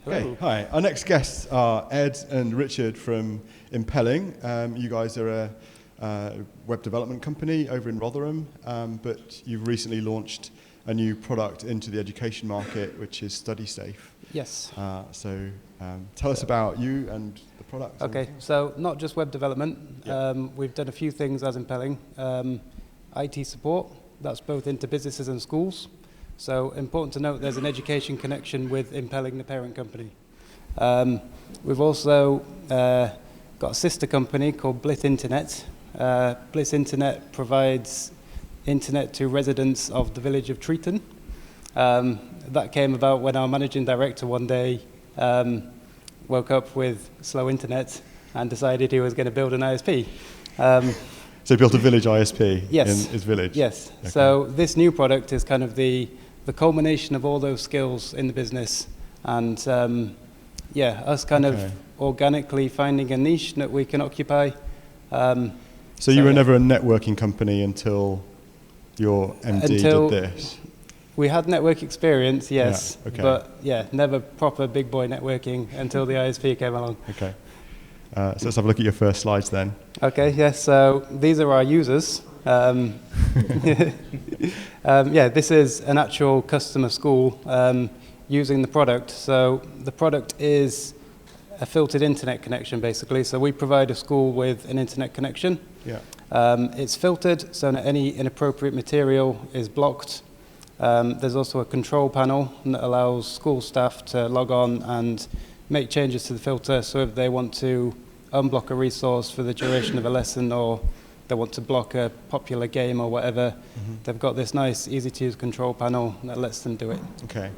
Okay, hi. Our next guests are Ed and Richard from Impelling. You guys are a web development company over in Rotherham, but you've recently launched a new product into the education market, which is Studysafe. Yes. So tell us about you and the product. Okay, so not just web development. Yeah. We've done a few things as Impelling. IT support, that's both into businesses and schools. So important to note there's an education connection with Impelling, the parent company. We've also got a sister company called Bliss Internet. Bliss Internet provides internet to residents of the village of Treeton. That came about when our managing director one day woke up with slow internet and decided he was going to build an ISP. So he built a village ISP Yes. in his village? Yes. Okay. So this new product is kind of the culmination of all those skills in the business, and us kind of organically finding a niche that we can occupy. So you were never a networking company until your MD did this? We had network experience, yes, Yeah, okay. but never proper big boy networking until the ISP came along. Okay. So let's have a look at your first slides then. Okay, yes, so these are our users. This is an actual customer school using the product. So the product is a filtered internet connection, basically. So we provide a school with an internet connection. Yeah. It's filtered, so that any inappropriate material is blocked. There's also a control panel that allows school staff to log on and make changes to the filter. So if they want to unblock a resource for the duration of a lesson, or they want to block a popular game or whatever, they've got this nice, easy-to-use control panel that lets them do it. Okay.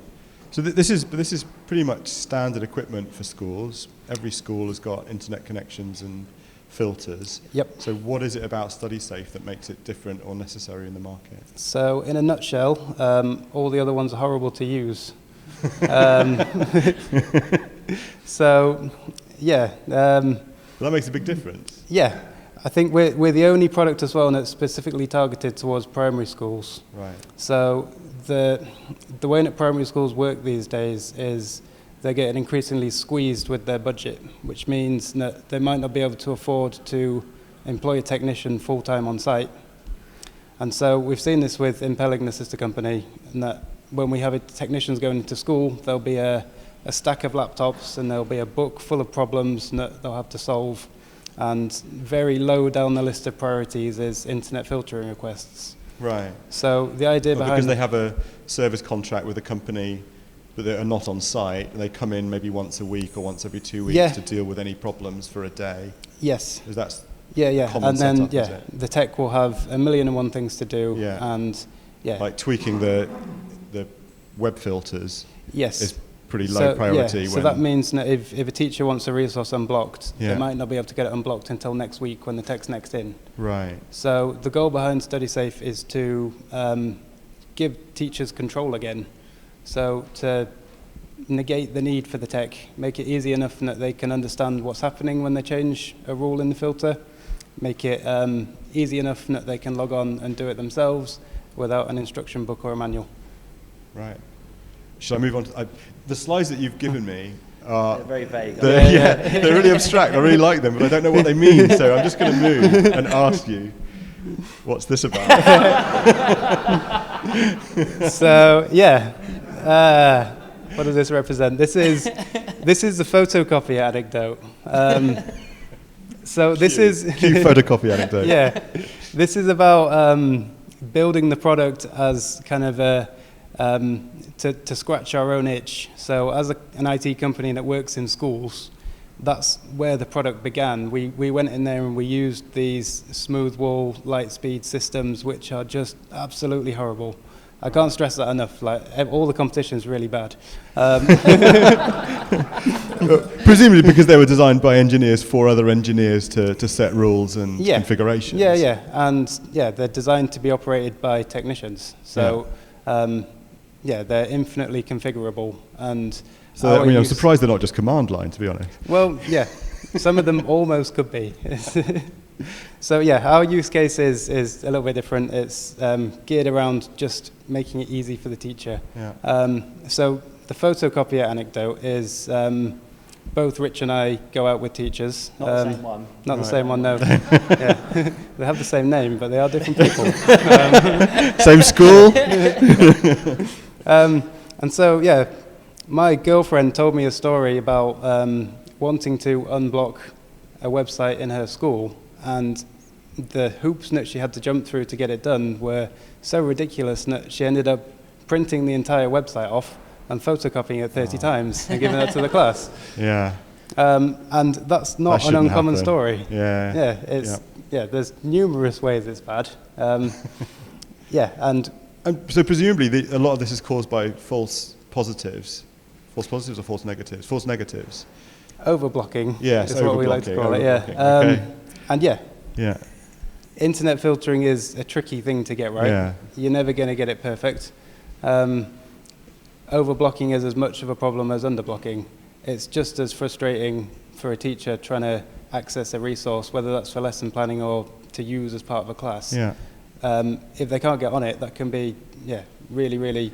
So this is pretty much standard equipment for schools. Every school has got internet connections and filters. Yep. So what is it about Studysafe that makes it different or necessary in the market? So in a nutshell, all the other ones are horrible to use. Well, that makes a big difference. Yeah. I think we're the only product as well that's specifically targeted towards primary schools. Right. So the way that primary schools work these days is they're getting increasingly squeezed with their budget, which means that they might not be able to afford to employ a technician full-time on site. And so we've seen this with Impelling, the sister company, and that when we have technicians going into school, there'll be a stack of laptops and there'll be a book full of problems that they'll have to solve. And very low down the list of priorities is internet filtering requests. Right. So the idea behind... Because they have a service contract with a company, but they are not on site, and they come in maybe once a week or once every 2 weeks to deal with any problems for a day. Yes. Is that common and then setup, is it? The tech will have a million and one things to do. Yeah. And like tweaking the web filters. Yes. Is pretty low priority. So that means that if a teacher wants a resource unblocked, they Yeah. might not be able to get it unblocked until next week when the tech's next in. Right. So the goal behind Studysafe is to give teachers control again. So to negate the need for the tech, make it easy enough that they can understand what's happening when they change a rule in the filter, make it easy enough that they can log on and do it themselves without an instruction book or a manual. Right. Should I move on to... the slides that you've given me are... They're very vague. They're really abstract. I really like them, but I don't know what they mean, so I'm just going to move and ask you, what's this about? So, what does this represent? This is the photocopy anecdote. So this is... Cute photocopy anecdote. Yeah. This is about building the product as kind of to scratch our own itch. So as an IT company that works in schools, that's where the product began. We went in there and we used these smooth wall, light speed systems, which are just absolutely horrible. I can't stress that enough. Like all the competition is really bad. Presumably because they were designed by engineers for other engineers to set rules and configurations. And they're designed to be operated by technicians. So they're infinitely configurable. And so I'm surprised they're not just command line, to be honest. Well, yeah, some of them almost could be. So our use case is a little bit different. It's geared around just making it easy for the teacher. Yeah. So the photocopier anecdote is both Rich and I go out with teachers. Not the same one. Not the same one, no. Yeah. They have the same name, but they are different people. Same school? And so, yeah, my girlfriend told me a story about wanting to unblock a website in her school, and the hoops that she had to jump through to get it done were so ridiculous that she ended up printing the entire website off and photocopying it 30 times and giving that to the class. Yeah. And that's not an uncommon story. Yeah. Yeah, there's numerous ways it's bad. And so presumably a lot of this is caused by false positives. False positives or false negatives? False negatives. Overblocking Yes, is what we like to call it, yeah. Okay. And yeah, Yeah. internet filtering is a tricky thing to get right. Yeah. You're never going to get it perfect. Overblocking is as much of a problem as underblocking. It's just as frustrating for a teacher trying to access a resource, whether that's for lesson planning or to use as part of a class. Yeah. If they can't get on it, that can be really, really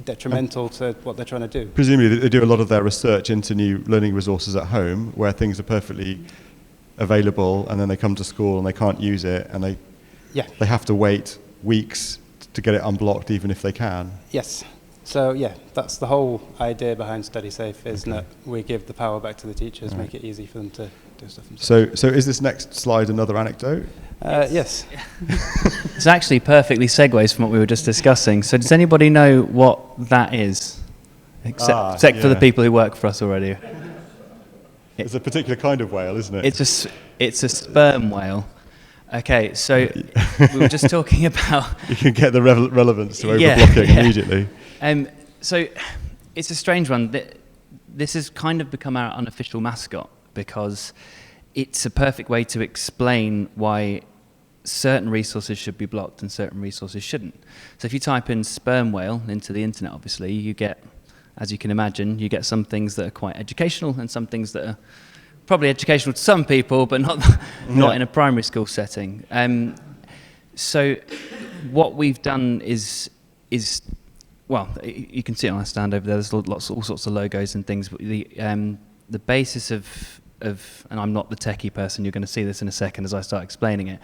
detrimental to what they're trying to do. Presumably they do a lot of their research into new learning resources at home where things are perfectly available, and then they come to school and they can't use it, and they have to wait weeks to get it unblocked even if they can. Yes. So that's the whole idea behind Studysafe, is that we give the power back to the teachers, make it easy for them to do stuff themselves. So is this next slide another anecdote? Yes. It's actually perfectly segues from what we were just discussing. So does anybody know what that is? Except for the people who work for us already. It's a particular kind of whale, isn't it? It's a sperm whale. Okay, so we were just talking about... You can get the relevance to overblocking immediately. So it's a strange one. This has kind of become our unofficial mascot because it's a perfect way to explain why certain resources should be blocked and certain resources shouldn't. So if you type in sperm whale into the internet, obviously, you get, as you can imagine, you get some things that are quite educational and some things that are probably educational to some people, but not in a primary school setting. So what we've done is well, you can see it on our stand over there. There's all sorts of logos and things. But the basis of, and I'm not the techie person. You're going to see this in a second as I start explaining it.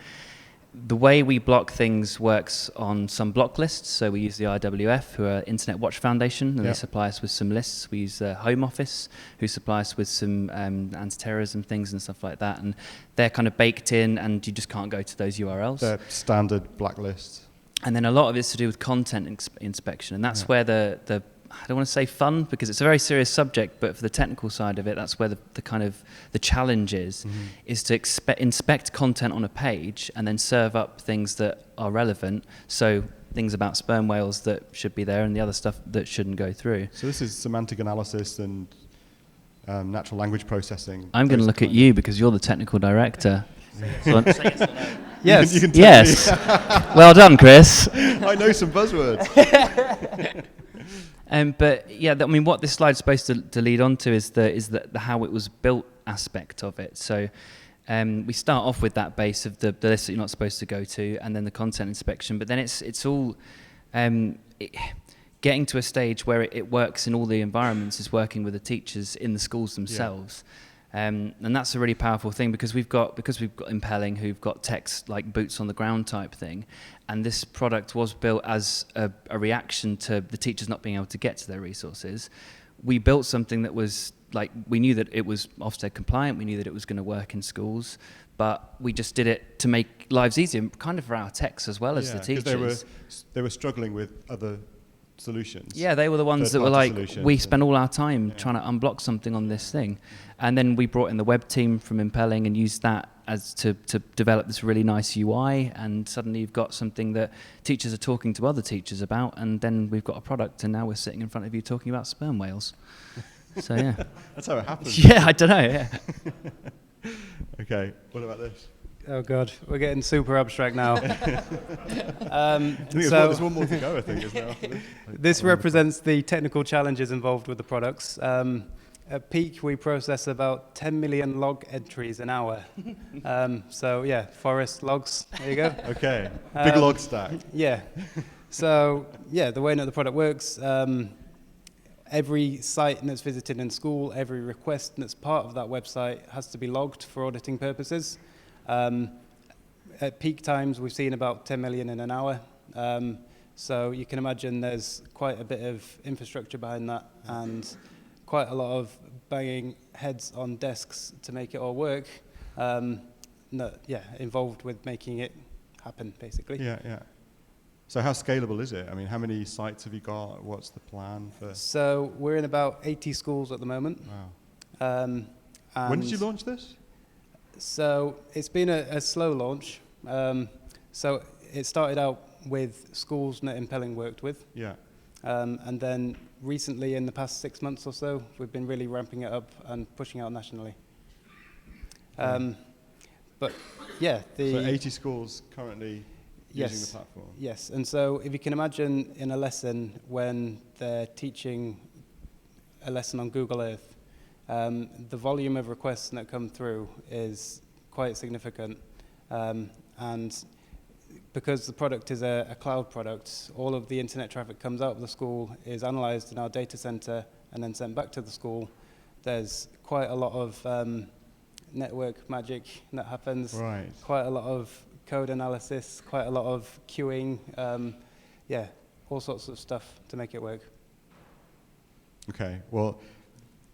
The way we block things works on some block lists. So we use the IWF, who are Internet Watch Foundation, and they supply us with some lists. We use the Home Office, who supply us with some anti-terrorism things and stuff like that. And they're kind of baked in, and you just can't go to those URLs. They're standard blacklists. And then a lot of it's to do with content inspection, and that's where the I don't want to say fun because it's a very serious subject, but for the technical side of it, that's where the kind of the challenge is to inspect content on a page and then serve up things that are relevant. So things about sperm whales that should be there and the other stuff that shouldn't go through. So this is semantic analysis and natural language processing. I'm going to look at you because you're the technical director. Yes. You can tell yes. me. Well done, Chris. I know some buzzwords. But yeah, I mean, what this slide's supposed to lead on to is the how it was built aspect of it. So we start off with that base of the list that you're not supposed to go to, and then the content inspection. But then it's all getting to a stage where it works in all the environments, is working with the teachers in the schools themselves. And that's a really powerful thing because we've got Impelling, who've got techs like boots on the ground type thing, and this product was built as a reaction to the teachers not being able to get to their resources. We built something that was like, we knew that it was Ofsted compliant, we knew that it was going to work in schools, but we just did it to make lives easier, kind of for our techs as well as the teachers. They were struggling with other solutions. Yeah, they were the ones that were like, we spend all our time trying to unblock something on this thing. And then we brought in the web team from Impelling and used that as to develop this really nice UI, and suddenly you've got something that teachers are talking to other teachers about, and then we've got a product, and now we're sitting in front of you talking about sperm whales. So yeah. That's how it happens. Yeah, I don't know, yeah. Okay, what about this? Oh God, we're getting super abstract now. There's one more to go, I think, isn't there, after this? This represents the technical challenges involved with the products. At peak, we process about 10 million log entries an hour. So yeah, forest logs, there you go. Okay, big log stack. Yeah. So yeah, the way that the product works, Every site that's visited in school, every request that's part of that website has to be logged for auditing purposes. At peak times, we've seen about 10 million in an hour. So you can imagine there's quite a bit of infrastructure behind that and quite a lot of banging heads on desks to make it all work. Involved with making it happen, basically. Yeah. So how scalable is it? I mean, how many sites have you got? What's the plan for? So we're in about 80 schools at the moment. Wow. When did you launch this? So it's been a slow launch. So it started out with schools that Impelling worked with. Yeah. And then recently, in the past 6 months or so, we've been really ramping it up and pushing out nationally. But yeah, So 80 schools currently using the platform. Yes, and so if you can imagine in a lesson when they're teaching a lesson on Google Earth, the volume of requests that come through is quite significant. And because the product is a cloud product, all of the internet traffic comes out of the school, is analysed in our data centre, and then sent back to the school. There's quite a lot of network magic that happens. Right. Quite a lot of code analysis, quite a lot of queuing, all sorts of stuff to make it work. Okay, well,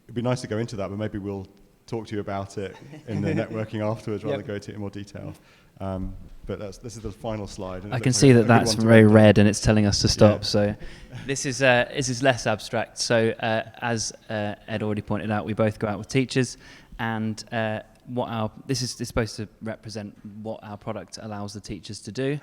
it'd be nice to go into that, but maybe we'll talk to you about it in the networking afterwards rather than go into it in more detail. But this is the final slide. I can see that that's very red and it's telling us to stop. Yeah. So this is less abstract. So as Ed already pointed out, we both go out with teachers, and this is supposed to represent what our product allows the teachers to do,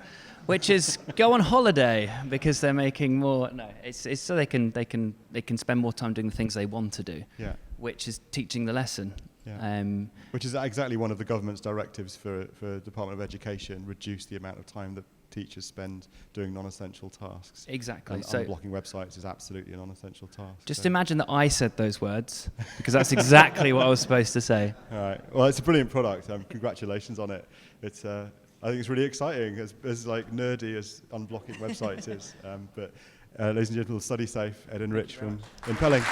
which is go on holiday because they're making more. No, it's so they can spend more time doing the things they want to do. Yeah. Which is teaching the lesson. Yeah. Which is exactly one of the government's directives for Department of Education: reduce the amount of time that teachers spend doing non-essential tasks. Exactly. And so unblocking websites is absolutely a non-essential task. Just imagine that I said those words, because that's exactly what I was supposed to say. All right. Well, it's a brilliant product. Congratulations on it. It's I think it's really exciting, as like nerdy as unblocking websites is. But ladies and gentlemen, Studysafe, Ed and Rich from Impelling.